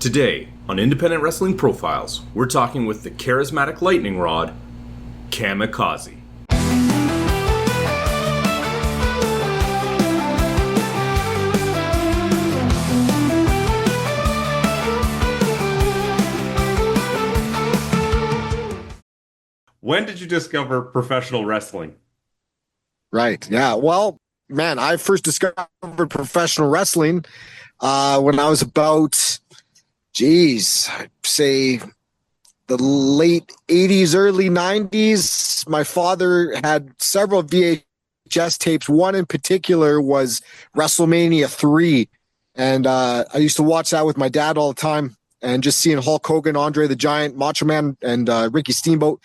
Today, on Independent Wrestling Profiles, we're talking with the Charismatic Lightning Rod, Cam ikaze. When did you discover professional wrestling? Right. Yeah. Well, man, I first discovered professional wrestling when I was about, I'd say the late 80s, early 90s. My father had several VHS tapes. One in particular was WrestleMania 3. And I used to watch that with my dad all the time. And just seeing Hulk Hogan, Andre the Giant, Macho Man, and Ricky Steamboat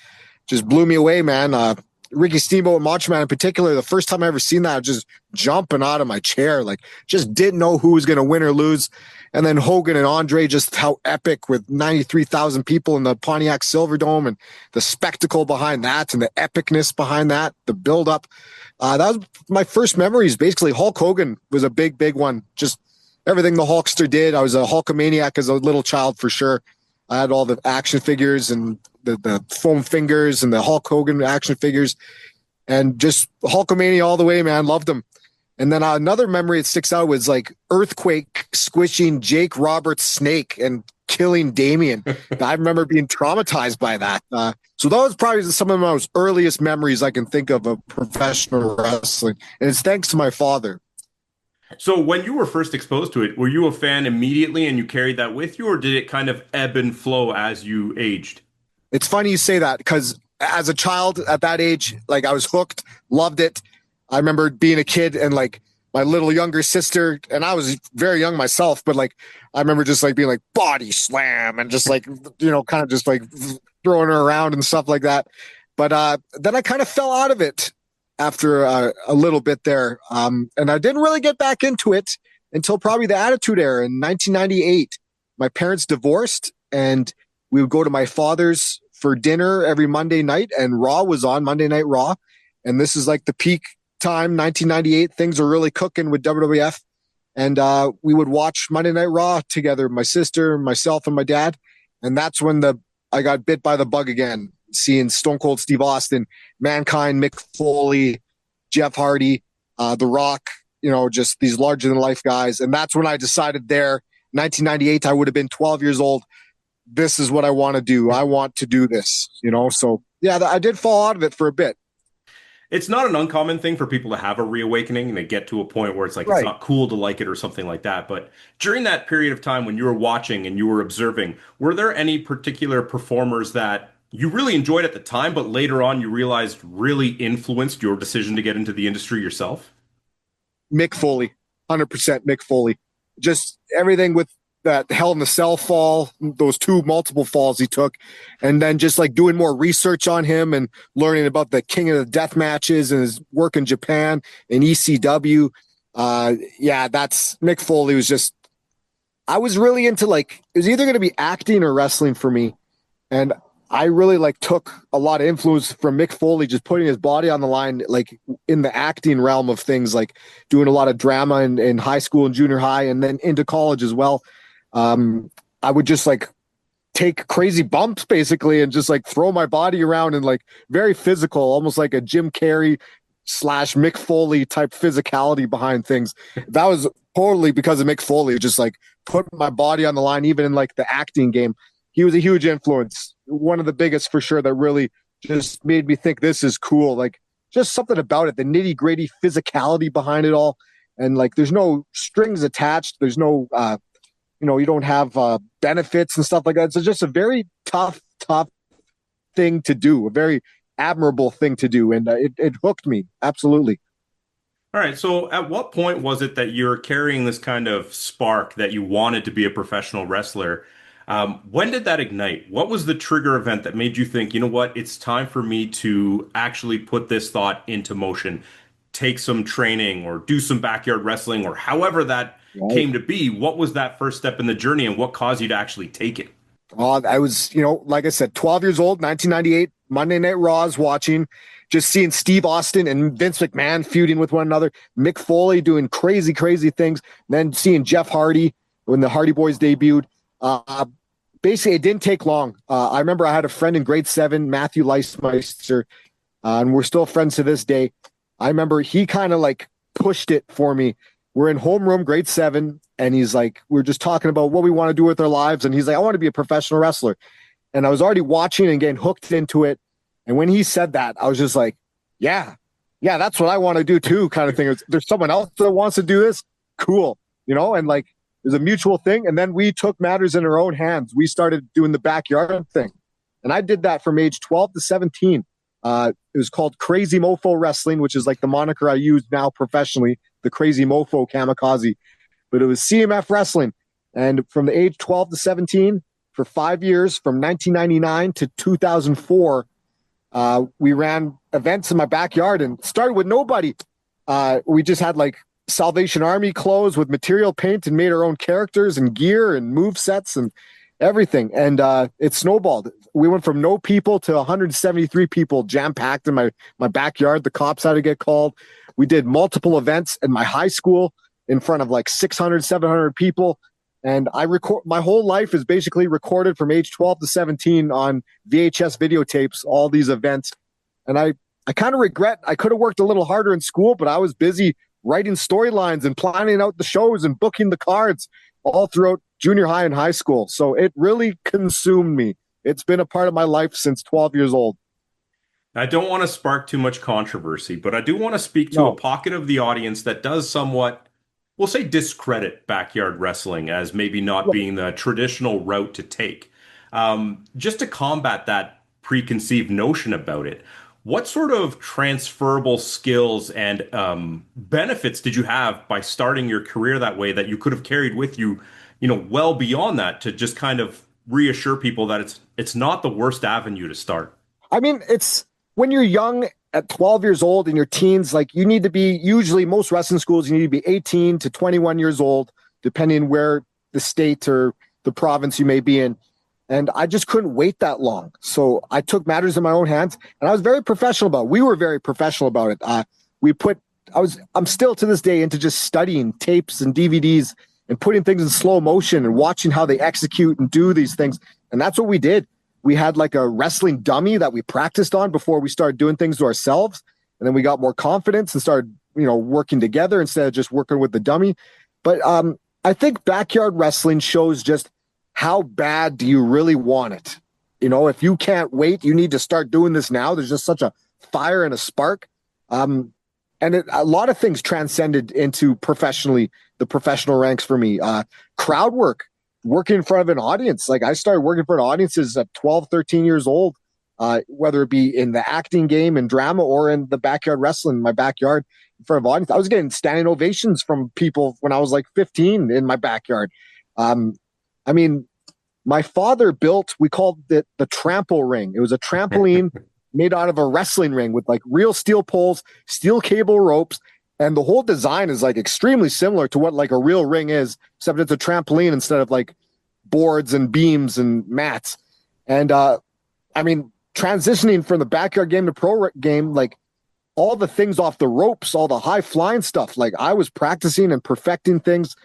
just blew me away, man. Ricky Steamboat and Macho Man in particular, the first time I ever seen that, I was just jumping out of my chair, like just didn't know who was going to win or lose. And then Hogan and Andre, just how epic with 93,000 people in the Pontiac Silverdome and the spectacle behind that and the epicness behind that, the build-up. That was my first memories. Basically, Hulk Hogan was a big, big one. Just everything the Hulkster did. I was a Hulkamaniac as a little child for sure. I had all the action figures and the foam fingers and the Hulk Hogan action figures and just Hulkamania all the way, man. Loved them. And then another memory that sticks out was like Earthquake squishing Jake Roberts' snake and killing Damien. I remember being traumatized by that. So that was probably some of my most earliest memories I can think of professional wrestling. And it's thanks to my father. So when you were first exposed to it, were you a fan immediately and you carried that with you, or did it kind of ebb and flow as you aged? It's funny you say that because as a child at that age, like I was hooked, loved it. I remember being a kid and like my little younger sister, and I was very young myself, but like I remember just like being like body slam and just like, you know, kind of just like throwing her around and stuff like that. But then I kind of fell out of it after a little bit there. And I didn't really get back into it until probably the Attitude Era in 1998. My parents divorced and we would go to my father's for dinner every Monday night, and Raw was on, Monday Night Raw. And this is like the peak time, 1998. Things are really cooking with WWF. And we would watch Monday Night Raw together, my sister, myself, and my dad. And that's when I got bit by the bug again, seeing Stone Cold Steve Austin, Mankind, Mick Foley, Jeff Hardy, The Rock, you know, just these larger-than-life guys. And that's when I decided there, 1998, I would have been 12 years old. This is what I want to do. I want to do this, you know? So, yeah, I did fall out of it for a bit. It's not an uncommon thing for people to have a reawakening and they get to a point where it's like, Right. It's not cool to like it or something like that. But during that period of time when you were watching and you were observing, were there any particular performers that you really enjoyed at the time, but later on you realized really influenced your decision to get into the industry yourself? Mick Foley, 100% Mick Foley. Just everything with that Hell in the Cell fall, those two multiple falls he took, and then just like doing more research on him and learning about the King of the Death matches and his work in Japan and ECW. Yeah, that's Mick Foley was just, I was really into like, it was either going to be acting or wrestling for me. And I really like took a lot of influence from Mick Foley, just putting his body on the line, like in the acting realm of things, like doing a lot of drama in high school and junior high, and then into college as well. I would just like take crazy bumps basically and just like throw my body around and like very physical, almost like a Jim Carrey / Mick Foley type physicality behind things. That was totally because of Mick Foley, just like putting my body on the line, even in like the acting game. He was a huge influence. One of the biggest for sure that really just made me think this is cool. Like just something about it, the nitty gritty physicality behind it all. And like, there's no strings attached. There's no, you don't have benefits and stuff like that. So it's just a very tough thing to do, a very admirable thing to do. And it hooked me. Absolutely. All right. So at what point was it that you're carrying this kind of spark that you wanted to be a professional wrestler? When did that ignite? What was the trigger event that made you think, you know what, it's time for me to actually put this thought into motion, take some training or do some backyard wrestling or however that came to be? What was that first step in the journey and what caused you to actually take it? I was, like I said, 12 years old, 1998, Monday Night Raws watching, just seeing Steve Austin and Vince McMahon feuding with one another, Mick Foley doing crazy, crazy things, then seeing Jeff Hardy when the Hardy Boys debuted. Uh, Basically, it didn't take long. I remember I had a friend in grade seven, Matthew Leismeister, and we're still friends to this day. I remember he kind of like pushed it for me. We're in homeroom, grade seven, and he's like, we're just talking about what we want to do with our lives. And he's like, I want to be a professional wrestler. And I was already watching and getting hooked into it. And when he said that, I was just like, yeah, yeah, that's what I want to do too, kind of thing. There's someone else that wants to do this. Cool. And like, it was a mutual thing. And then we took matters in our own hands. We started doing the backyard thing. And I did that from age 12 to 17. It was called Crazy Mofo Wrestling, which is like the moniker I use now professionally, the Crazy Mofo Kamikaze. But it was CMF Wrestling. And from the age 12 to 17, for 5 years, from 1999 to 2004, we ran events in my backyard and started with nobody. We just had like Salvation Army clothes with material paint and made our own characters and gear and move sets and everything. And it snowballed. We went from no people to 173 people jam packed in my backyard. The cops had to get called. We did multiple events in my high school in front of like 600, 700 people. And I record my whole life is basically recorded from age 12 to 17 on VHS videotapes, all these events. And I kind of regret I could have worked a little harder in school, but I was busy writing storylines and planning out the shows and booking the cards all throughout junior high and high school. So it really consumed me. It's been a part of my life since 12 years old. I don't want to spark too much controversy, but I do want to speak to a No. pocket of the audience that does somewhat, we'll say, discredit backyard wrestling as maybe not being the traditional route to take. Just to combat that preconceived notion about it, what sort of transferable skills and benefits did you have by starting your career that way that you could have carried with you, well beyond that to just kind of reassure people that it's not the worst avenue to start? I mean, it's when you're young at 12 years old in your teens, like you need to be usually most wrestling schools, you need to be 18 to 21 years old, depending where the state or the province you may be in. And I just couldn't wait that long. So I took matters in my own hands and I was very professional about it. We were very professional about it. I'm still to this day into just studying tapes and DVDs and putting things in slow motion and watching how they execute and do these things. And that's what we did. We had like a wrestling dummy that we practiced on before we started doing things to ourselves. And then we got more confidence and started, working together instead of just working with the dummy. But I think backyard wrestling shows just how bad do you really want it? If you can't wait, you need to start doing this now. There's just such a fire and a spark. A lot of things transcended into the professional ranks for me. Crowd work, working in front of an audience. Like I started working in front of audiences at 12, 13 years old, whether it be in the acting game and drama or in the backyard wrestling in my backyard in front of audience. I was getting standing ovations from people when I was like 15 in my backyard. I mean, my father built, we called it the trample ring. It was a trampoline made out of a wrestling ring with like real steel poles, steel cable ropes. And the whole design is like extremely similar to what like a real ring is, except it's a trampoline instead of like boards and beams and mats. And transitioning from the backyard game to pro game, like all the things off the ropes, all the high flying stuff, like I was practicing and perfecting things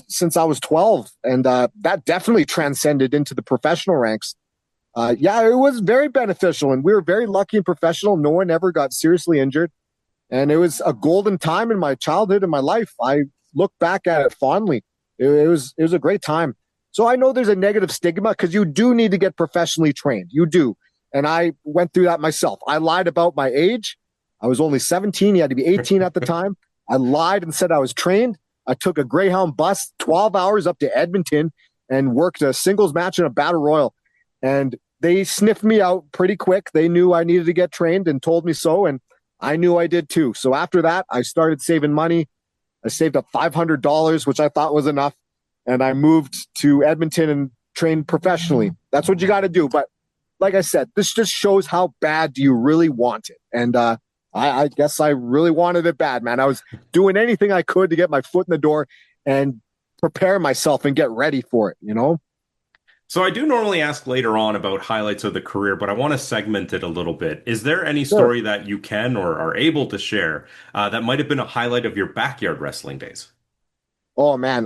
since I was 12. And that definitely transcended into the professional ranks. It was very beneficial. And we were very lucky and professional. No one ever got seriously injured. And it was a golden time in my childhood and my life. I look back at it fondly. It was a great time. So I know there's a negative stigma because you do need to get professionally trained. You do. And I went through that myself. I lied about my age. I was only 17. You had to be 18 at the time. I lied and said I was trained. I took a Greyhound bus 12 hours up to Edmonton and worked a singles match in a battle royal. And they sniffed me out pretty quick. They knew I needed to get trained and told me so. And I knew I did too. So after that, I started saving money. I saved up $500, which I thought was enough. And I moved to Edmonton and trained professionally. That's what you got to do. But like I said, this just shows how bad do you really want it. And I guess I really wanted it bad, man. I was doing anything I could to get my foot in the door and prepare myself and get ready for it. So I do normally ask later on about highlights of the career, but I want to segment it a little bit. Is there any Sure. story that you can or are able to share that might have been a highlight of your backyard wrestling days? Oh man,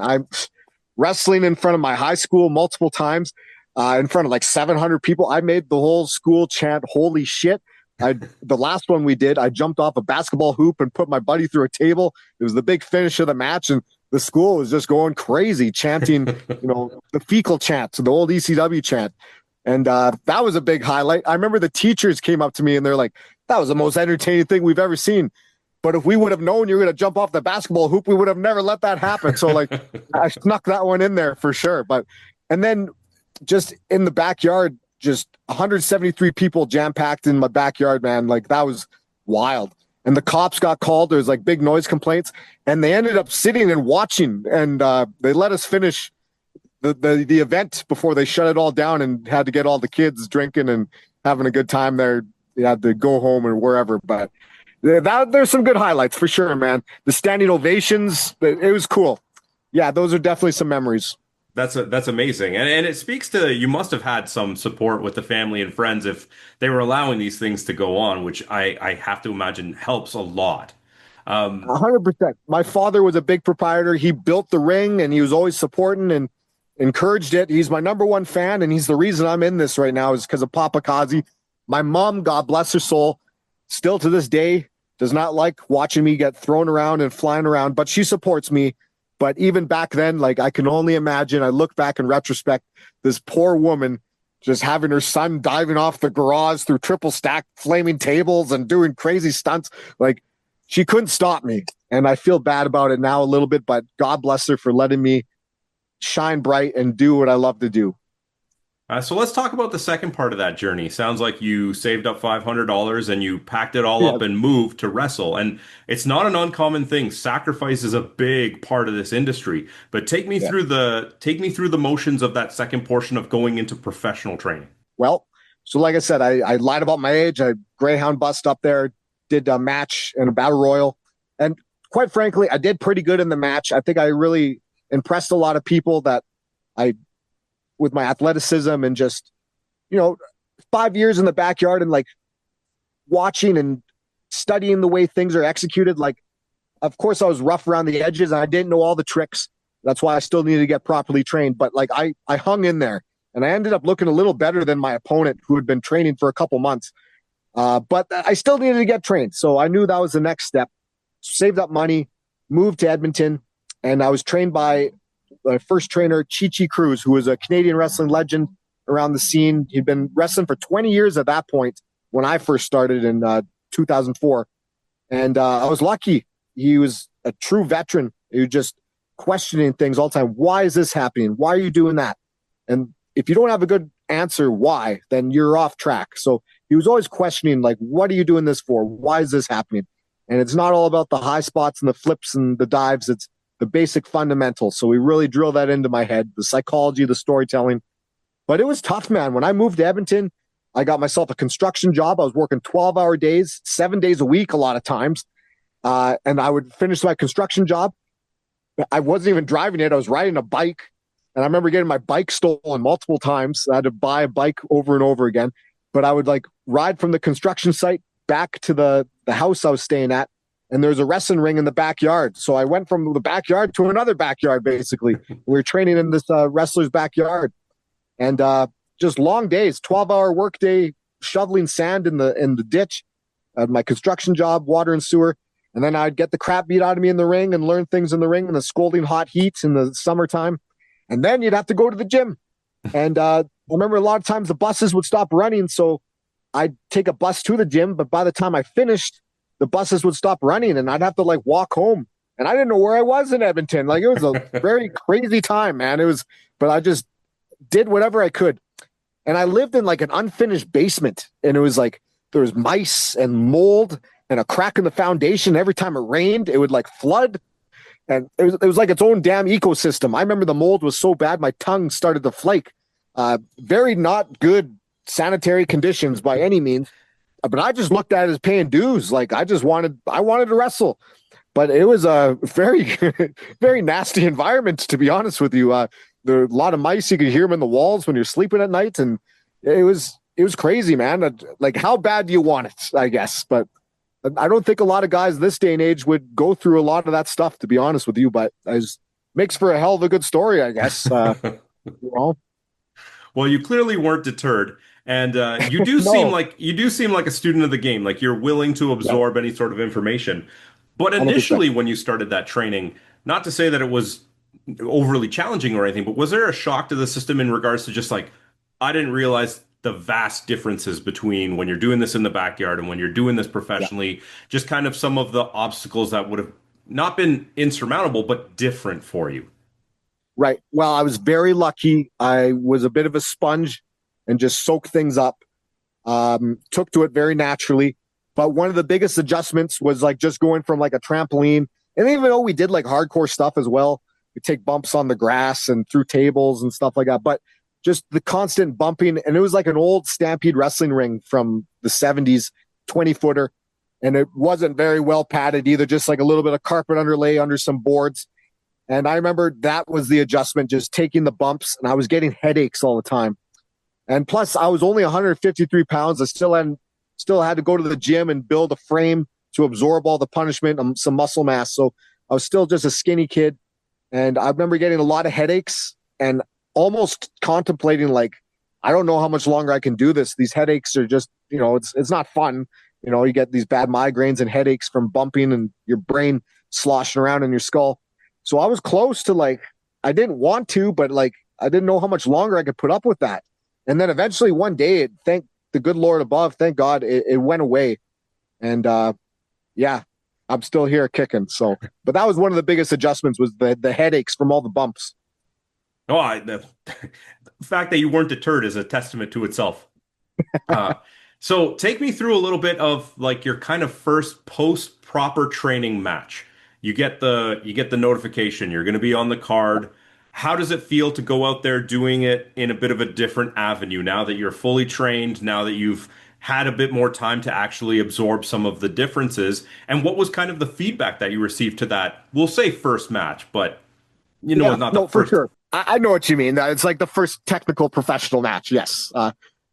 wrestling in front of my high school multiple times, in front of like 700 people. I made the whole school chant, "Holy shit." The last one we did, I jumped off a basketball hoop and put my buddy through a table. It was the big finish of the match, and the school was just going crazy, chanting, the fecal chant, so the old ECW chant. And that was a big highlight. I remember the teachers came up to me and they're like, "That was the most entertaining thing we've ever seen. But if we would have known you were going to jump off the basketball hoop, we would have never let that happen." So like I snuck that one in there for sure. And then just in the backyard, just 173 people jam packed in my backyard, man. Like that was wild. And the cops got called. There was like big noise complaints, and they ended up sitting and watching, and they let us finish the event before they shut it all down and had to get all the kids drinking and having a good time there. They had to go home or wherever. But there's some good highlights for sure, man. The standing ovations, it was cool. Yeah, those are definitely some memories. That's amazing. And it speaks to, you must have had some support with the family and friends if they were allowing these things to go on, which I have to imagine helps a lot. 100%. My father was a big proprietor. He built the ring and he was always supporting and encouraged it. He's my number one fan, and he's the reason I'm in this right now is because of Papa Kazi. My mom, God bless her soul, still to this day does not like watching me get thrown around and flying around, but she supports me. But even back then, like I can only imagine, I look back in retrospect, this poor woman just having her son diving off the garage through triple stack flaming tables and doing crazy stunts. Like she couldn't stop me. And I feel bad about it now a little bit, but God bless her for letting me shine bright and do what I love to do. So let's talk about the second part of that journey. Sounds like you saved up $500 and you packed it all Yeah. up and moved to wrestle. And it's not an uncommon thing. Sacrifice is a big part of this industry. But Yeah. take me through the motions of that second portion of going into professional training. Well, so like I said, I lied about my age. I Greyhound bust up there, did a match and a battle royal. And quite frankly, I did pretty good in the match. I think I really impressed a lot of people that I, with my athleticism and just, 5 years in the backyard and like watching and studying the way things are executed. Like, of course, I was rough around the edges and I didn't know all the tricks. That's why I still needed to get properly trained. But like I hung in there and I ended up looking a little better than my opponent who had been training for a couple months. But I still needed to get trained. So I knew that was the next step. Saved up money, moved to Edmonton, and I was trained by my first trainer, Chi Cruz, who was a Canadian wrestling legend around the scene. He'd been wrestling for 20 years at that point when I first started in 2004. And I was lucky. He was a true veteran. He was just questioning things all the time. Why is this happening? Why are you doing that? And if you don't have a good answer why, then you're off track. So he was always questioning, like, what are you doing this for? Why is this happening? And it's not all about the high spots and the flips and the dives. It's the basic fundamentals. So we really drill that into my head, the psychology, the storytelling. But it was tough, man. When I moved to Edmonton, I got myself a construction job. I was working 12-hour days, 7 days a week, a lot of times. And I would finish my construction job. I wasn't even driving it. I was riding a bike. And I remember getting my bike stolen multiple times. I had to buy a bike over and over again. But I would like ride from the construction site back to the house I was staying at. And there's a wrestling ring in the backyard. So I went from the backyard to another backyard, basically. We were training in this wrestler's backyard. And just long days, 12-hour workday, shoveling sand in the ditch. I had my construction job, water and sewer. And then I'd get the crap beat out of me in the ring and learn things in the ring in the scalding hot heat in the summertime. And then you'd have to go to the gym. And I remember a lot of times the buses would stop running. So I'd take a bus to the gym. But by the time I finished, the buses would stop running and I'd have to like walk home. And I didn't know where I was in Edmonton. Like it was a very crazy time, man. But I just did whatever I could. And I lived in like an unfinished basement. And it was like, there was mice and mold and a crack in the foundation. Every time it rained, it would like flood. And it was like its own damn ecosystem. I remember the mold was so bad, my tongue started to flake. Very not good sanitary conditions by any means. But I just looked at it as paying dues. Like I wanted to wrestle. But it was a very, very nasty environment, to be honest with you. There were a lot of mice. You could hear them in the walls when you're sleeping at night. And it was crazy, man. Like, how bad do you want it, I guess? But I don't think a lot of guys this day and age would go through a lot of that stuff, to be honest with you. But it was makes for a hell of a good story, I guess. You know? Well, you clearly weren't deterred, and No, you do seem like a student of the game. Like you're willing to yeah, absorb any sort of information. But 100%. initially, when you started that training, not to say that it was overly challenging or anything, but was there a shock to the system in regards to just like I didn't realize the vast differences between when you're doing this in the backyard and when you're doing this Yeah. professionally, just kind of some of the obstacles that would have not been insurmountable, but different for you. Right. Well, I was very lucky. I was a bit of a sponge and just soaked things up. Took to it very naturally. But one of the biggest adjustments was like just going from like a trampoline. And even though we did like hardcore stuff as well, we take bumps on the grass and through tables and stuff like that. But just the constant bumping. And it was like an old Stampede wrestling ring from the 70s, 20-footer. And it wasn't very well padded either, just like a little bit of carpet underlay under some boards. And I remember that was the adjustment, just taking the bumps. And I was getting headaches all the time. And plus, I was only 153 pounds. I still had to go to the gym and build a frame to absorb all the punishment and some muscle mass. So I was still just a skinny kid. And I remember getting a lot of headaches and almost contemplating, like, I don't know how much longer I can do this. These headaches are just, it's not fun. You get these bad migraines and headaches from bumping and your brain sloshing around in your skull. So I was close to like, I didn't want to, but like, I didn't know how much longer I could put up with that. And then eventually one day, thank the good Lord above, thank God, it went away. And yeah, I'm still here kicking. So, but that was one of the biggest adjustments was the headaches from all the bumps. The fact that you weren't deterred is a testament to itself. Uh, so take me through a little bit of like your kind of first post proper training match. You get the notification you're going to be on the card. How does it feel to go out there doing it in a bit of a different avenue now that you're fully trained, now that you've had a bit more time to actually absorb some of the differences? And what was kind of the feedback that you received to that, we'll say first match, but Yeah, not the no, for first. sure. I know what you mean. It's like the first technical professional match. Yes.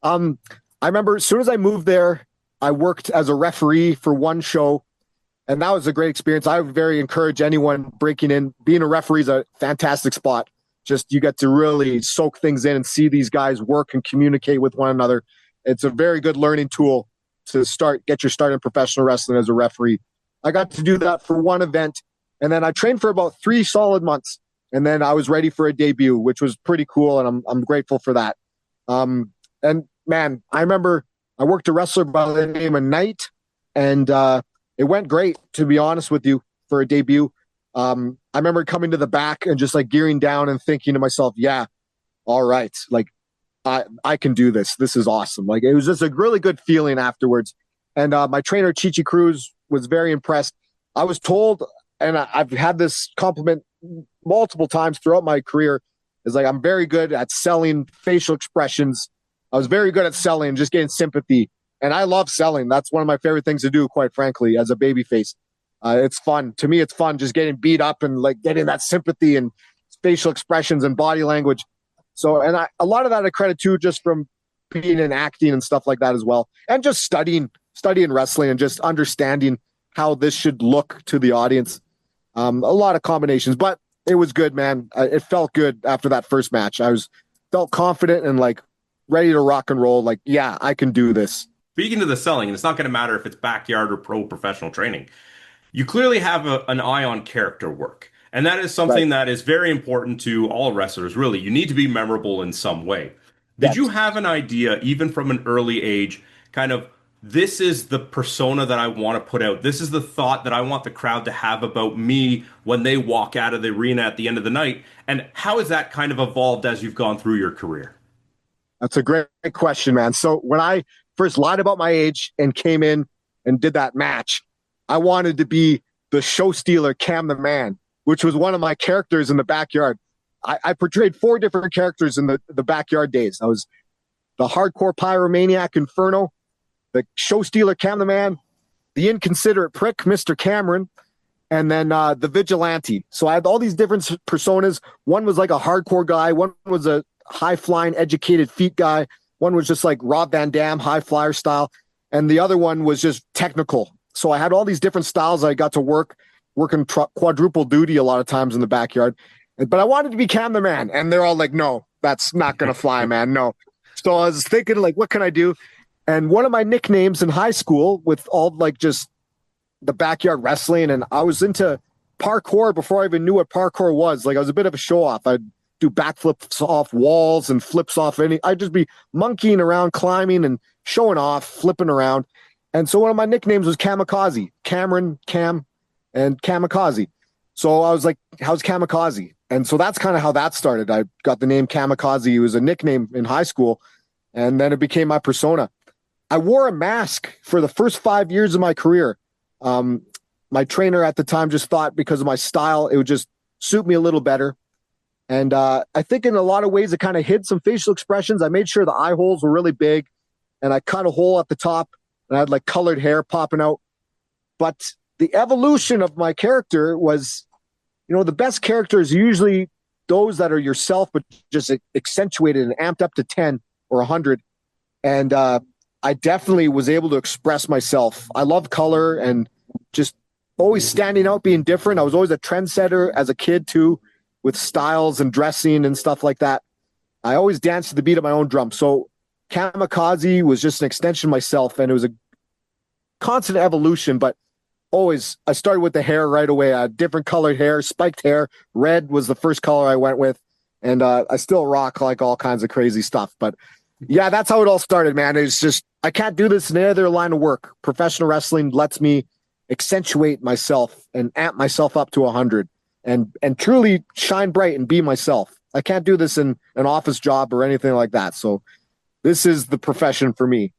Um, I remember as soon as I moved there, I worked as a referee for one show, and that was a great experience. I would very encourage anyone breaking in. Being a referee is a fantastic spot. Just you get to really soak things in and see these guys work and communicate with one another. It's a very good learning tool to get your start in professional wrestling as a referee. I got to do that for one event, and then I trained for about 3 solid months, and then I was ready for a debut, which was pretty cool, and I'm grateful for that. And man, I remember I worked a wrestler by the name of Knight, and it went great, to be honest with you, for a debut. I remember coming to the back and just like gearing down and thinking to myself, yeah, all right, like I can do this. This is awesome. Like it was just a really good feeling afterwards. And my trainer, Chichi Cruz, was very impressed. I was told, and I've had this compliment multiple times throughout my career, is like I'm very good at selling facial expressions. I was very good at selling, just getting sympathy. And I love selling. That's one of my favorite things to do, quite frankly, as a babyface. It's fun. To me, it's fun just getting beat up and like getting that sympathy and facial expressions and body language. So, and a lot of that I credit to just from being in acting and stuff like that as well. And just studying wrestling and just understanding how this should look to the audience. A lot of combinations, but it was good, man. It felt good after that first match. Felt confident and like ready to rock and roll. Like, yeah, I can do this. Speaking to the selling, and it's not going to matter if it's backyard or pro professional training, you clearly have an eye on character work. And that is Right. something that is very important to all wrestlers, really. You need to be memorable in some way. Did you Yes. have an idea, even from an early age, kind of, this is the persona that I want to put out? This is the thought that I want the crowd to have about me when they walk out of the arena at the end of the night? And how has that kind of evolved as you've gone through your career? That's a great question, man. So when I first lied about my age and came in and did that match, I wanted to be the show stealer, Cam the Man, which was one of my characters in the backyard. I portrayed 4 different characters in the backyard days. I was the hardcore pyromaniac Inferno, the show stealer Cam the Man, the inconsiderate prick Mr. Cameron, and then the vigilante. So I had all these different personas. One was like a hardcore guy. One was a high flying, educated feet guy. One was just like Rob Van Dam, high flyer style, and the other one was just technical. So I had all these different styles. I got to working quadruple duty a lot of times in the backyard. but I wanted to be Cam the Man, and they're all like, "No, that's not gonna fly, man. No." So I was thinking, like, what can I do? And one of my nicknames in high school, with all like just the backyard wrestling, and I was into parkour before I even knew what parkour was. Like I was a bit of a show off. I'd do backflips off walls and flips off any. I'd just be monkeying around, climbing and showing off, flipping around. And so one of my nicknames was Kamikaze, Cameron, Cam, and Kamikaze. So I was like, "How's Kamikaze?" And so that's kind of how that started. I got the name Kamikaze. It was a nickname in high school, and then it became my persona. I wore a mask for the first 5 years of my career. Um, my trainer at the time just thought because of my style, it would just suit me a little better. And I think in a lot of ways, it kind of hid some facial expressions. I made sure the eye holes were really big, and I cut a hole at the top, and I had like colored hair popping out. But the evolution of my character was, the best characters are usually those that are yourself, but just accentuated and amped up to 10 or 100. And I definitely was able to express myself. I love color and just always standing out, being different. I was always a trendsetter as a kid too, with styles and dressing and stuff like that. I always danced to the beat of my own drum. So Kamikaze was just an extension of myself, and it was a constant evolution. But always, I started with the hair right away. I had different colored hair, spiked hair. Red was the first color I went with, and I still rock like all kinds of crazy stuff. But yeah, that's how it all started, man. It's just I can't do this in any other line of work. Professional wrestling lets me accentuate myself and amp myself up to 100 and truly shine bright and be myself. I can't do this in an office job or anything like that. So this is the profession for me.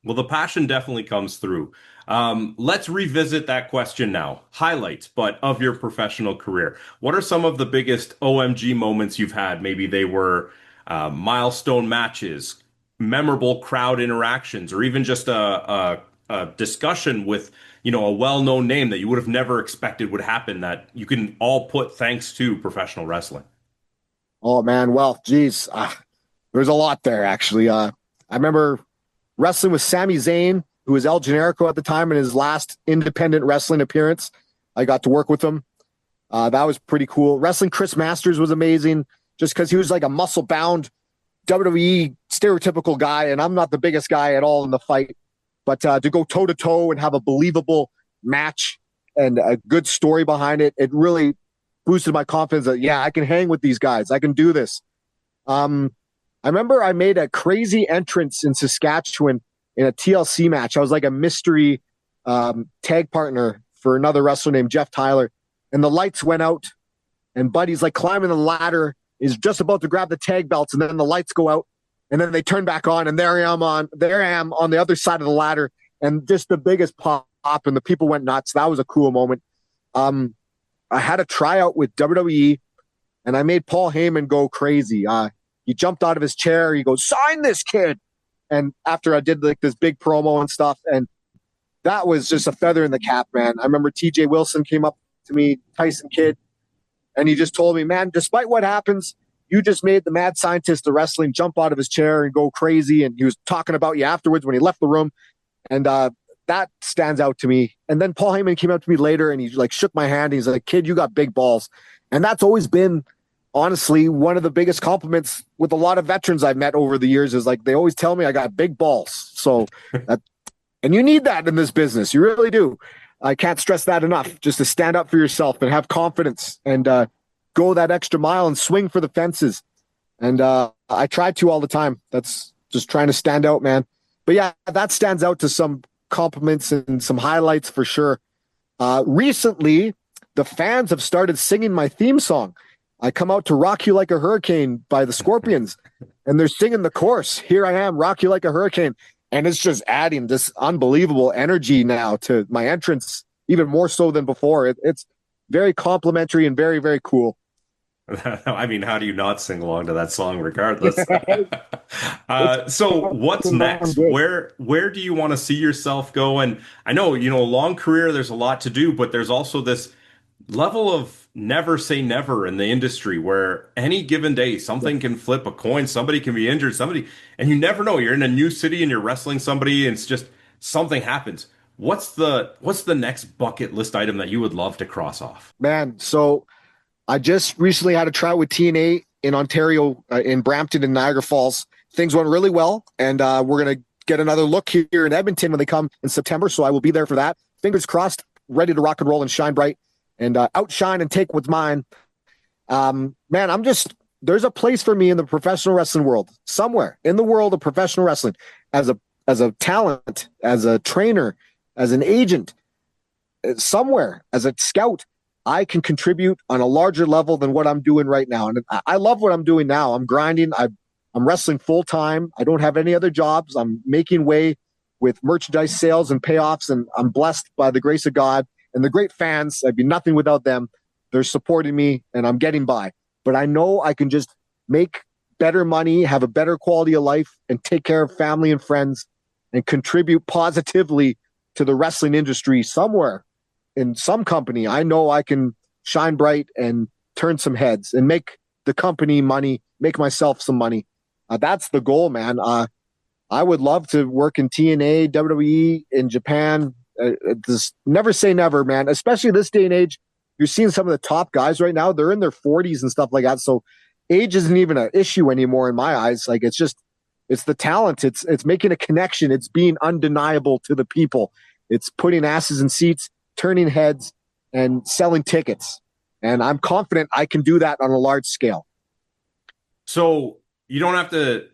Well, the passion definitely comes through. Let's revisit that question now. Highlights, but of your professional career. What are some of the biggest OMG moments you've had? Maybe they were milestone matches, memorable crowd interactions, or even just a discussion with, a well-known name that you would have never expected would happen that you can all put thanks to professional wrestling. Oh man, well, geez, there's a lot there actually. I remember wrestling with Sami Zayn, who was El Generico at the time in his last independent wrestling appearance. I got to work with him. That was pretty cool. Wrestling Chris Masters was amazing just because he was like a muscle bound WWE stereotypical guy, and I'm not the biggest guy at all in the fight. But to go toe to toe and have a believable match and a good story behind it, it really boosted my confidence that, yeah, I can hang with these guys. I can do this. I remember I made a crazy entrance in Saskatchewan in a TLC match. I was like a mystery tag partner for another wrestler named Jeff Tyler. And the lights went out, and Buddy's like climbing the ladder, is just about to grab the tag belts, and then the lights go out, and then they turn back on, and there I am on the other side of the ladder, and just the biggest pop, and the people went nuts. That was a cool moment. I had a tryout with WWE, and I made Paul Heyman go crazy. He jumped out of his chair. He goes, "Sign this kid!" And after I did like this big promo and stuff, and that was just a feather in the cap, man. I remember TJ Wilson came up to me, Tyson Kidd, and he just told me, "Man, despite what happens, you just made the mad scientist of wrestling jump out of his chair and go crazy." And he was talking about you afterwards when he left the room. And that stands out to me. And then Paul Heyman came up to me later and he like shook my hand. He's like, "Kid, you got big balls." And that's always been honestly one of the biggest compliments with a lot of veterans I've met over the years is like they always tell me I got big balls. So that, and you need that in this business. You really do. I can't stress that enough. Just to stand up for yourself and have confidence and go that extra mile and swing for the fences. And I try to all the time. That's just trying to stand out, man. But yeah, that stands out to some compliments and some highlights for sure. Recently, the fans have started singing my theme song. I come out to Rock You Like a Hurricane by the Scorpions, and they're singing the chorus. Here I am, rock you like a hurricane. And it's just adding this unbelievable energy now to my entrance, even more so than before. It's very complimentary and very, very cool. I mean, how do you not sing along to that song regardless? So what's next? Where do you want to see yourself go? And I know, a long career, there's a lot to do, but there's also this level of never say never in the industry where any given day something can flip a coin, somebody can be injured, and you never know. You're in a new city and you're wrestling somebody and it's just something happens. What's the next bucket list item that you would love to cross off? Man, so I just recently had a tryout with TNA in Ontario, in Brampton and Niagara Falls. Things went really well, and we're going to get another look here in Edmonton when they come in September. So I will be there for that. Fingers crossed, ready to rock and roll and shine bright and outshine and take what's mine. Man, there's a place for me in the professional wrestling world, somewhere in the world of professional wrestling, as a talent, as a trainer, as an agent, somewhere as a scout. I can contribute on a larger level than what I'm doing right now. And I love what I'm doing now. I'm grinding. I'm wrestling full time. I don't have any other jobs. I'm making way with merchandise sales and payoffs. And I'm blessed by the grace of God and the great fans. I'd be nothing without them. They're supporting me and I'm getting by. But I know I can just make better money, have a better quality of life, and take care of family and friends and contribute positively to the wrestling industry somewhere in some company. I know I can shine bright and turn some heads and make the company money, make myself some money. That's the goal, man. I would love to work in TNA, WWE, in Japan. Just never say never, man. Especially this day and age, you're seeing some of the top guys right now. They're in their 40s and stuff like that. So age isn't even an issue anymore in my eyes. Like it's the talent. It's making a connection. It's being undeniable to the people. It's putting asses in seats, turning heads, and selling tickets. And I'm confident I can do that on a large scale. So you don't have to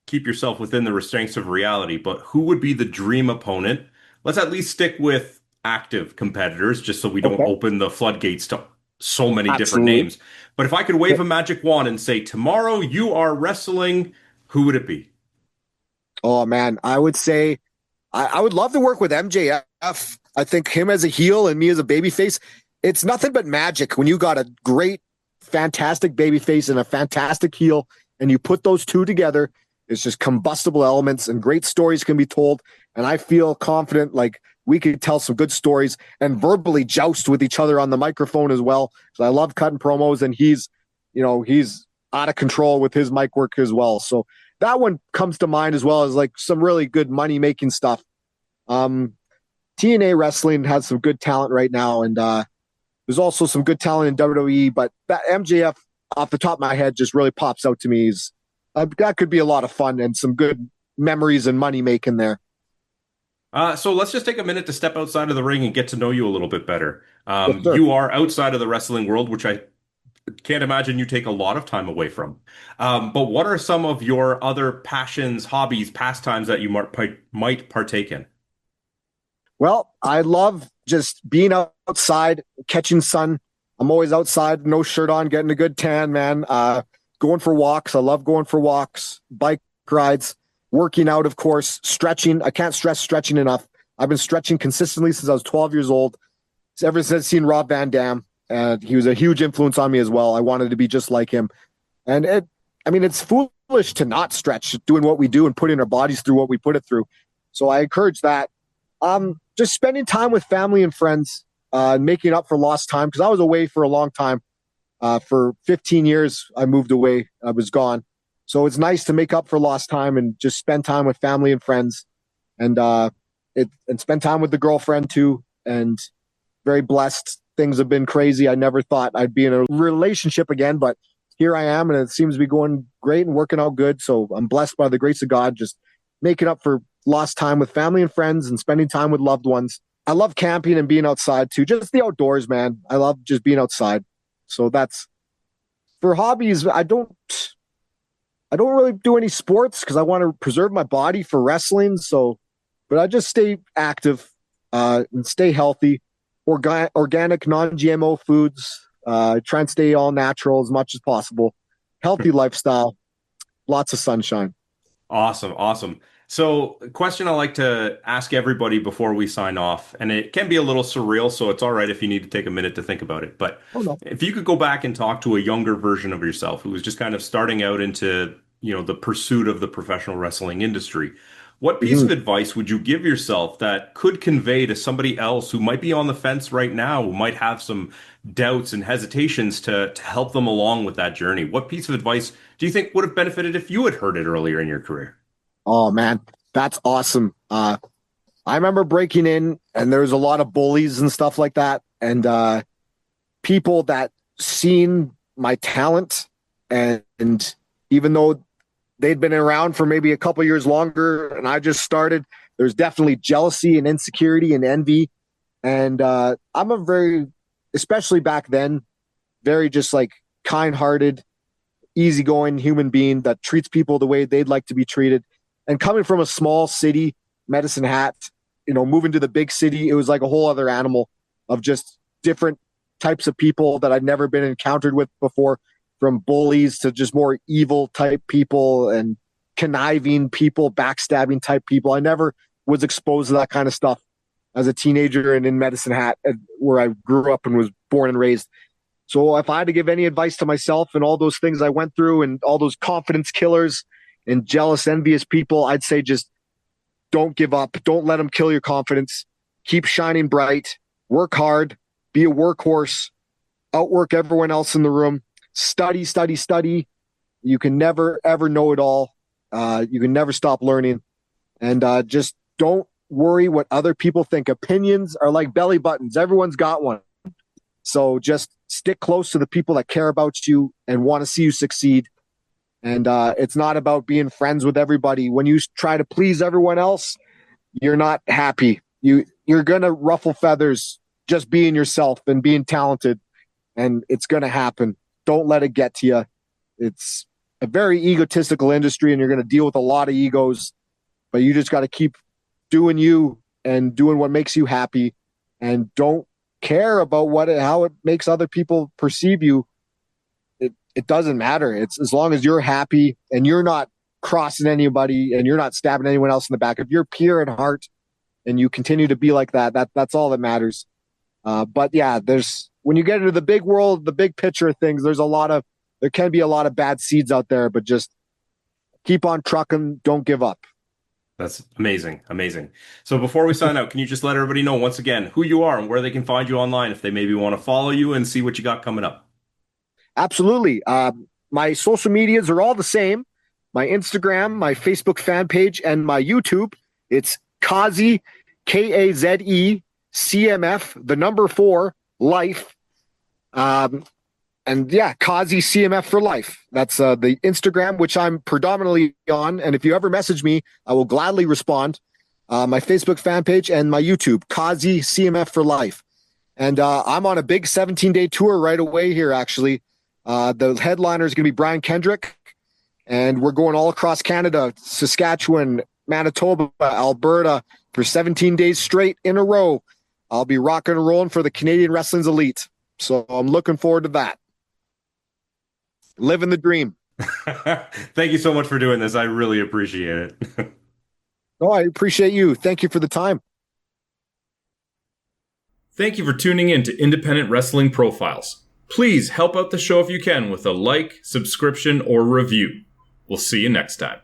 keep yourself within the restraints of reality, but who would be the dream opponent? Let's at least stick with active competitors, just so we don't Okay. open the floodgates to so many different Absolutely. names. But if I could wave a magic wand and say, tomorrow you are wrestling, who would it be? Oh man, I would say I would love to work with MJF. I think him as a heel and me as a babyface, it's nothing but magic when you got a great, fantastic babyface and a fantastic heel, and you put those two together. It's just combustible elements, and great stories can be told. And I feel confident, like we could tell some good stories and verbally joust with each other on the microphone as well. So I love cutting promos, and he's out of control with his mic work as well. So that one comes to mind, as well as like some really good money making stuff. Um, TNA wrestling has some good talent right now, and there's also some good talent in WWE. But that MJF, off the top of my head, just really pops out to me. That could be a lot of fun and some good memories and money making there. So let's just take a minute to step outside of the ring and get to know you a little bit better. Yes, sir. You are outside of the wrestling world, which I can't imagine you take a lot of time away from. But what are some of your other passions, hobbies, pastimes that you might partake in? Well, I love just being outside, catching sun. I'm always outside, no shirt on, getting a good tan, man. Going for walks. I love going for walks, bike rides, working out, of course, stretching. I can't stress stretching enough. I've been stretching consistently since I was 12 years old. Ever since seeing Rob Van Dam, and he was a huge influence on me as well. I wanted to be just like him. And it's foolish to not stretch doing what we do and putting our bodies through what we put it through. So I encourage that. Just spending time with family and friends, making up for lost time, because I was away for a long time. For 15 years, I moved away. I was gone. So it's nice to make up for lost time and just spend time with family and friends, and spend time with the girlfriend too. And very blessed. Things have been crazy. I never thought I'd be in a relationship again, but here I am, and it seems to be going great and working out good. So I'm blessed by the grace of God, just making up for lost time with family and friends and spending time with loved ones. I love camping and being outside too. Just the outdoors, man. I love just being outside. So that's for hobbies. I don't really do any sports because I want to preserve my body for wrestling. So, but I just stay active, and stay healthy. Organic, non-GMO foods. Try and stay all natural as much as possible. Healthy lifestyle, lots of sunshine. Awesome, awesome. So, a question I like to ask everybody before we sign off, and it can be a little surreal, so it's all right if you need to take a minute to think about it. But Oh no. if you could go back and talk to a younger version of yourself who was just kind of starting out into, the pursuit of the professional wrestling industry, what piece of Mhm. advice would you give yourself that could convey to somebody else who might be on the fence right now, who might have some doubts and hesitations to help them along with that journey? What piece of advice do you think would have benefited if you had heard it earlier in your career? Oh man, that's awesome. I remember breaking in, and there was a lot of bullies and stuff like that, and people that seen my talent, and even though they'd been around for maybe a couple years longer and I just started, there's definitely jealousy and insecurity and envy. And I'm a very, especially back then, very just like kind-hearted, easygoing human being that treats people the way they'd like to be treated. And coming from a small city, Medicine Hat, moving to the big city, it was like a whole other animal of just different types of people that I'd never been encountered with before, from bullies to just more evil type people and conniving people, backstabbing type people. I never was exposed to that kind of stuff as a teenager and in Medicine Hat, where I grew up and was born and raised. So if I had to give any advice to myself and all those things I went through and all those confidence killers and jealous, envious people, I'd say just don't give up. Don't let them kill your confidence. Keep shining bright. Work hard. Be a workhorse. Outwork everyone else in the room. Study, study, study. You can never, ever know it all. You can never stop learning. And just don't worry what other people think. Opinions are like belly buttons. Everyone's got one. So just stick close to the people that care about you and want to see you succeed. And it's not about being friends with everybody. When you try to please everyone else, you're not happy. You're going to ruffle feathers just being yourself and being talented. And it's going to happen. Don't let it get to you. It's a very egotistical industry and you're going to deal with a lot of egos, but you just got to keep doing you and doing what makes you happy, and don't care about how it makes other people perceive you. It doesn't matter. It's as long as you're happy and you're not crossing anybody and you're not stabbing anyone else in the back. If you're pure at heart and you continue to be like that's all that matters. But yeah, when you get into the big world, the big picture of things, there can be a lot of bad seeds out there, but just keep on trucking. Don't give up. That's amazing. Amazing. So before we sign out, can you just let everybody know once again who you are and where they can find you online if they maybe want to follow you and see what you got coming up? Absolutely. My social medias are all the same. My Instagram, my Facebook fan page, and my YouTube. It's Kaze, KAZE, CMF, the number 4, life. And yeah, Kaze CMF for life. That's the Instagram, which I'm predominantly on. And if you ever message me, I will gladly respond. My Facebook fan page and my YouTube, Kaze CMF for life. And I'm on a big 17-day tour right away here, actually. The headliner is going to be Brian Kendrick. And we're going all across Canada, Saskatchewan, Manitoba, Alberta for 17 days straight in a row. I'll be rocking and rolling for the Canadian Wrestling's Elite. So I'm looking forward to that. Living the dream. Thank you so much for doing this. I really appreciate it. Oh, I appreciate you. Thank you for the time. Thank you for tuning in to Independent Wrestling Profiles. Please help out the show if you can with a like, subscription, or review. We'll see you next time.